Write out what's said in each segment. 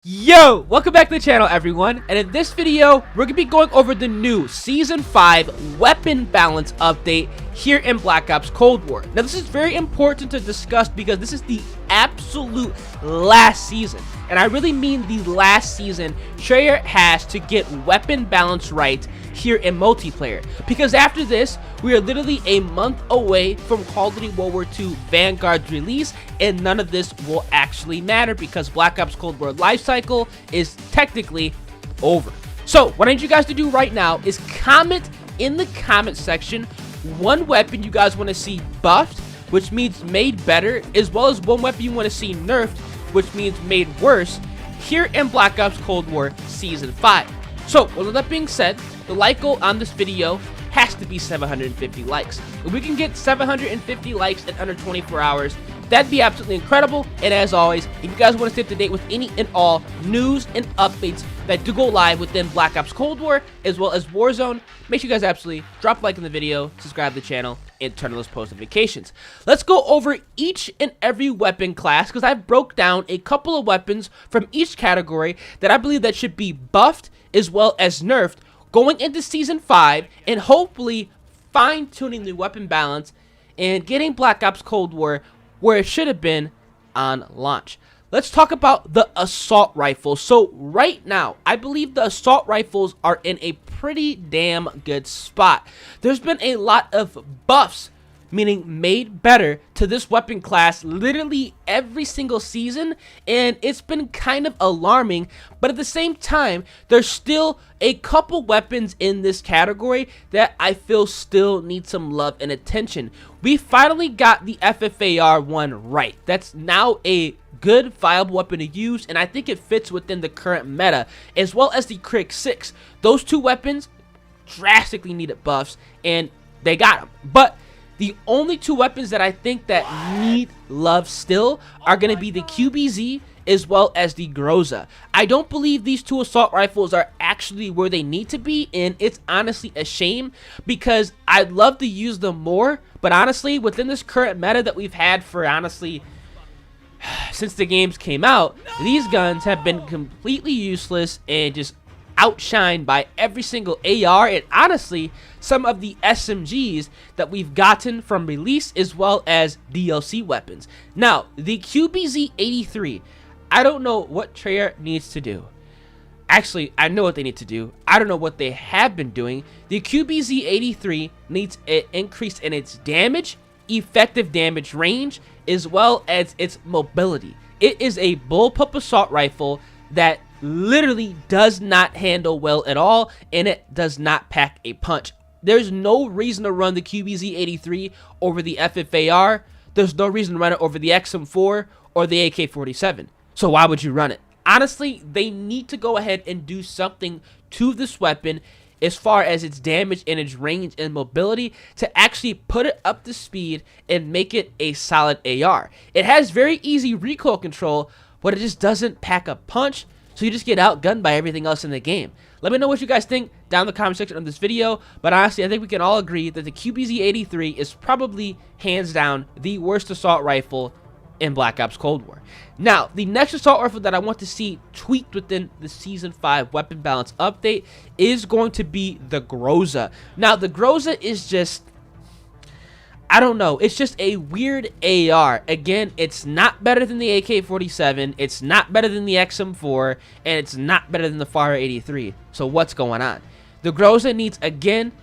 Yo, welcome back to the channel everyone, and in this video we're gonna be going over the new season 5 weapon balance update here in Black Ops Cold War. Now this is very important to discuss because this is the absolute last season, and I really mean the last season Treyarch has to get weapon balance right here in multiplayer, because after this we are literally a month away from Call of Duty World War II Vanguard's release, and none of this will actually matter because Black Ops Cold War lifecycle is technically over. So what I need you guys to do right now is comment in the comment section one weapon you guys want to see buffed, which means made better, as well as one weapon you want to see nerfed, which means made worse, here in Black Ops Cold War Season 5. So with that being said, the like goal on this video has to be 750 likes. If we can get 750 likes in under 24 hours, that'd be absolutely incredible. And as always, if you guys want to stay up to date with any and all news and updates that do go live within Black Ops Cold War, as well as Warzone, make sure you guys absolutely drop a like in the video, subscribe to the channel, and turn on those post notifications. Let's go over each and every weapon class, because I've broke down a couple of weapons from each category that I believe that should be buffed as well as nerfed going into Season 5, and hopefully fine-tuning the weapon balance and getting Black Ops Cold War where it should have been on launch. Let's talk about the assault rifle. So right now, I believe the assault rifles are in a pretty damn good spot. There's been a lot of buffs, meaning made better, to this weapon class literally every single season, and it's been kind of alarming. But at the same time, there's still a couple weapons in this category that I feel still need some love and attention. We finally got the FFAR one right. That's now a good viable weapon to use, and I think it fits within the current meta, as well as the Crick 6. Those two weapons drastically needed buffs, and they got them. But the only two weapons that I think that need love still are going to be the QBZ as well as the Groza. I don't believe these two assault rifles are actually where they need to be, and it's honestly a shame because I'd love to use them more, but honestly, within this current meta that we've had for honestly since the games came out, these guns have been completely useless and just outshined by every single AR and honestly some of the SMGs that we've gotten from release as well as DLC weapons. Now, the QBZ-83, I don't know what Treyarch needs to do. Actually, I know what they need to do. I don't know what they have been doing. The QBZ-83 needs an increase in its damage, effective damage range, as well as its mobility. It is a bullpup assault rifle that literally does not handle well at all, and it does not pack a punch. There's no reason to run the QBZ-83 over the FFAR. There's no reason to run it over the XM4 or the AK-47. So why would you run it? Honestly, they need to go ahead and do something to this weapon as far as its damage and its range and mobility to actually put it up to speed and make it a solid AR. It has very easy recoil control, but it just doesn't pack a punch, so you just get outgunned by everything else in the game. Let me know what you guys think down in the comment section of this video, but honestly, I think we can all agree that the QBZ-83 is probably, hands down, the worst assault rifle in Black Ops Cold War. Now, the next assault rifle that I want to see tweaked within the Season 5 weapon balance update is going to be the Groza. Now, the Groza is just, I don't know, it's just a weird AR. Again, it's not better than the AK-47, it's not better than the XM4, and it's not better than the FAR 83. So what's going on? The Groza needs, again,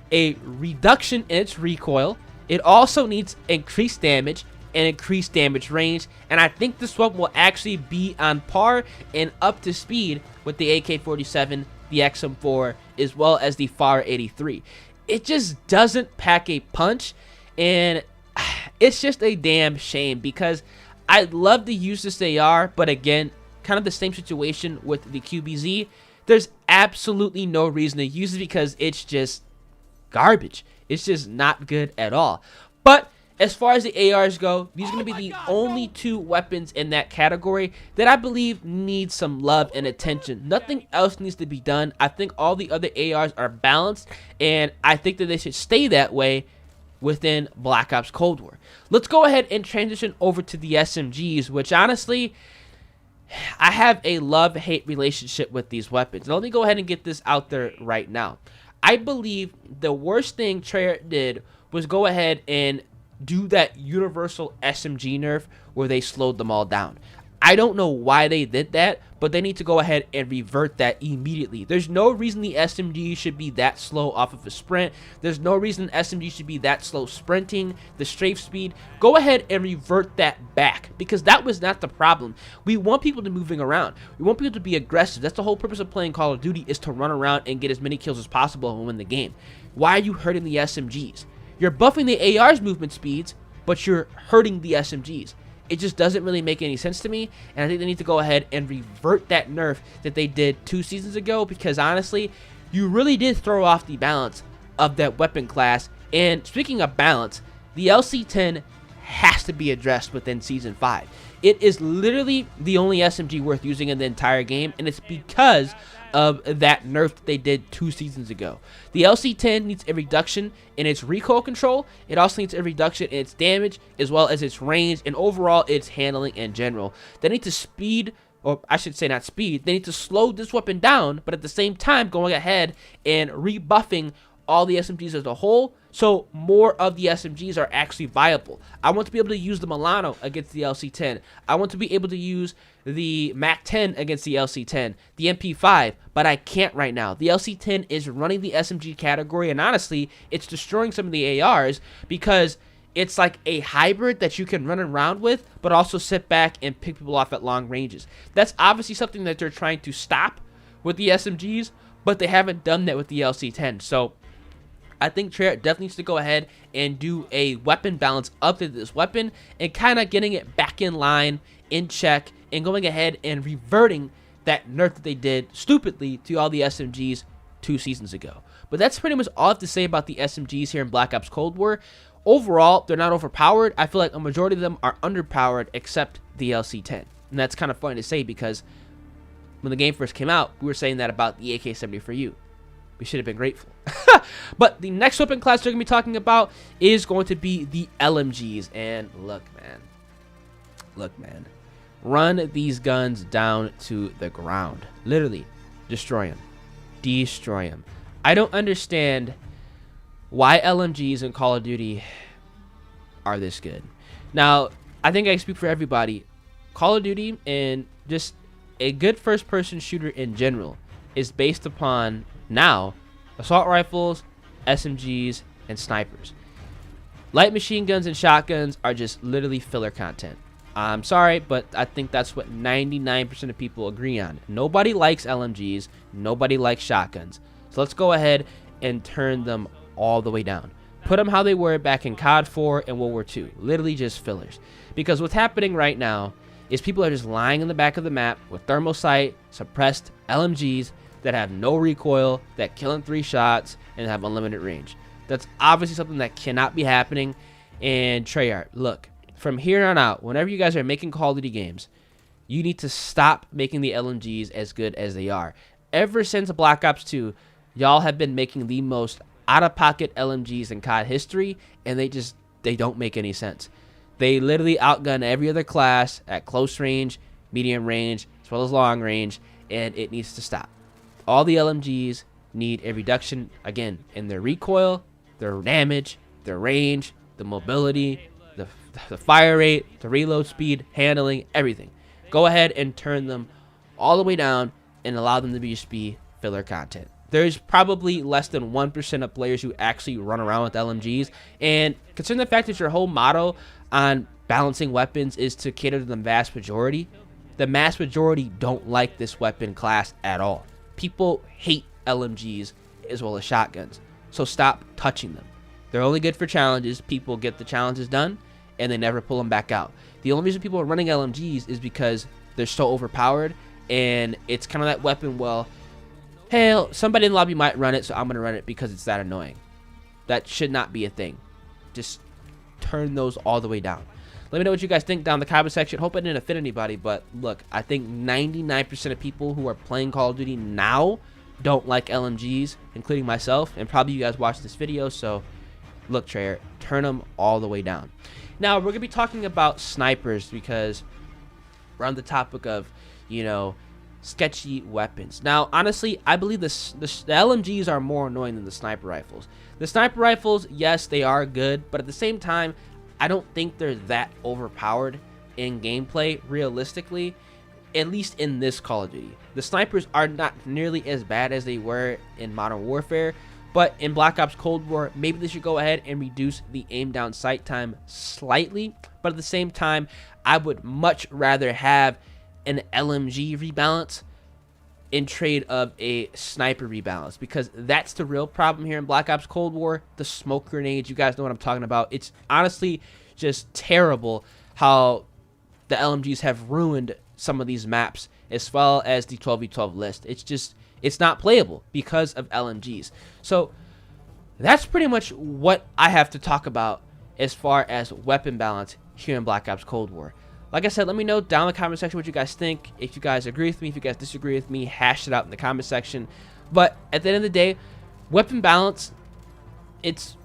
a reduction in its recoil. It also needs increased damage and increased damage range, and I think this one will actually be on par and up to speed with the AK-47, the XM4, as well as the FAR 83. It just doesn't pack a punch, and it's just a damn shame because I'd love to use this AR, but again, kind of the same situation with the QBZ. There's absolutely no reason to use it because it's just garbage. It's just not good at all. But as far as the ARs go, these are going to be the only two weapons in that category that I believe need some love and attention. Nothing else needs to be done. I think all the other ARs are balanced, and I think that they should stay that way within Black Ops Cold War. Let's go ahead and transition over to the SMGs, which honestly, I have a love-hate relationship with these weapons. Now, let me go ahead and get this out there right now. I believe the worst thing Treyarch did was go ahead and do that universal SMG nerf where they slowed them all down. I don't know why they did that, but they need to go ahead and revert that immediately. There's no reason the SMG should be that slow off of a sprint. There's no reason SMG should be that slow sprinting, the strafe speed. Go ahead and revert that back, because that was not the problem. We want people to moving around. We want people to be aggressive. That's the whole purpose of playing Call of Duty, is to run around and get as many kills as possible and win the game. Why are you hurting the SMGs? You're buffing the AR's movement speeds, but you're hurting the SMGs. It just doesn't really make any sense to me, and I think they need to go ahead and revert that nerf that they did 2 seasons ago, because honestly, you really did throw off the balance of that weapon class. And speaking of balance, the LC10 has to be addressed within Season 5. It is literally the only SMG worth using in the entire game, and it's because of that nerf that they did 2 seasons ago. The LC10 needs a reduction in its recoil control. It also needs a reduction in its damage, as well as its range, and overall its handling in general. They need to speed, or I should say not speed, they need to slow this weapon down, but at the same time going ahead and rebuffing all the SMGs as a whole, so more of the SMGs are actually viable. I want to be able to use the Milano against the LC10. I want to be able to use the MAC-10 against the LC10, the MP5, but I can't right now. The LC10 is running the SMG category, and honestly, it's destroying some of the ARs, because it's like a hybrid that you can run around with, but also sit back and pick people off at long ranges. That's obviously something that they're trying to stop with the SMGs, but they haven't done that with the LC10. So I think Treyarch definitely needs to go ahead and do a weapon balance up to this weapon, and kind of getting it back in line, in check, and going ahead and reverting that nerf that they did stupidly to all the SMGs 2 seasons ago. But that's pretty much all I have to say about the SMGs here in Black Ops Cold War. Overall, they're not overpowered. I feel like a majority of them are underpowered, except the LC10. And that's kind of funny to say, because when the game first came out, we were saying that about the AK-74U. We should have been grateful. But the next weapon class they're going to be talking about is going to be the LMGs. And look, man. Run these guns down to the ground. Literally, destroy them. Destroy them. I don't understand why LMGs in Call of Duty are this good. Now, I think I speak for everybody. Call of Duty, and just a good first-person shooter in general, is based upon, now, assault rifles, SMGs, and snipers. Light machine guns and shotguns are just literally filler content. I'm sorry, but I think that's what 99% of people agree on. Nobody likes LMGs. Nobody likes shotguns. So let's go ahead and turn them all the way down. Put them how they were back in COD 4 and World War II. Literally just fillers. Because what's happening right now is people are just lying in the back of the map with thermal sight, suppressed LMGs that have no recoil, that kill in 3 shots, and have unlimited range. That's obviously something that cannot be happening. And Treyarch, look, from here on out, whenever you guys are making Call of Duty games, you need to stop making the LMGs as good as they are. Ever since Black Ops 2, y'all have been making the most out-of-pocket LMGs in COD history, and they don't make any sense. They literally outgun every other class at close range, medium range, as well as long range, and it needs to stop. All the LMGs need a reduction, again, in their recoil, their damage, their range, the mobility, the fire rate, the reload speed, handling, everything. Go ahead and turn them all the way down and allow them to just be filler content. There's probably less than 1% of players who actually run around with LMGs, and considering the fact that your whole motto on balancing weapons is to cater to the mass majority don't like this weapon class at all. People hate LMGs as well as shotguns, so stop touching them. They're only good for challenges. People get the challenges done, and they never pull them back out. The only reason people are running LMGs is because they're so overpowered, and it's kind of that weapon, well, hey, somebody in the lobby might run it, so I'm going to run it because it's that annoying. That should not be a thing. Just turn those all the way down. Let me know what you guys think down in the comment section. Hope I didn't offend anybody, but look, I think 99% of people who are playing Call of Duty now don't like LMGs, including myself, and probably you guys watched this video, so look, Treyarch, turn them all the way down. Now, we're going to be talking about snipers, because we're on the topic of, you know, sketchy weapons. Now, honestly, I believe the LMGs are more annoying than the sniper rifles. The sniper rifles, yes, they are good, but at the same time, I don't think they're that overpowered in gameplay, realistically, at least in this Call of Duty. The snipers are not nearly as bad as they were in Modern Warfare, but in Black Ops Cold War, maybe they should go ahead and reduce the aim down sight time slightly, but at the same time, I would much rather have an LMG rebalance in trade of a sniper rebalance, because that's the real problem here in Black Ops Cold War. The smoke grenades, you guys know what I'm talking about. It's honestly just terrible how the LMGs have ruined some of these maps, as well as the 12v12 list. It's not playable because of LMGs. So that's pretty much what I have to talk about as far as weapon balance here in Black Ops Cold War. Like I said, let me know down in the comment section what you guys think. If you guys agree with me, if you guys disagree with me, hash it out in the comment section. But at the end of the day, weapon balance, it's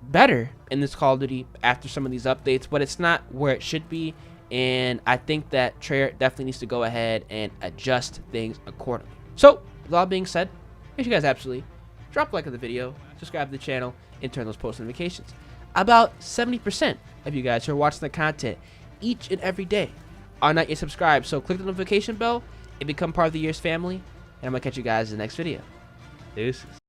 better in this Call of Duty after some of these updates, but it's not where it should be. And I think that Treyarch definitely needs to go ahead and adjust things accordingly. So, with all being said, make sure you guys absolutely drop a like on the video, subscribe to the channel, and turn those post notifications. About 70% of you guys who are watching the content each and every day are not yet subscribed, so click the notification bell and become part of the Year's family, and I'm going to catch you guys in the next video. Deuces.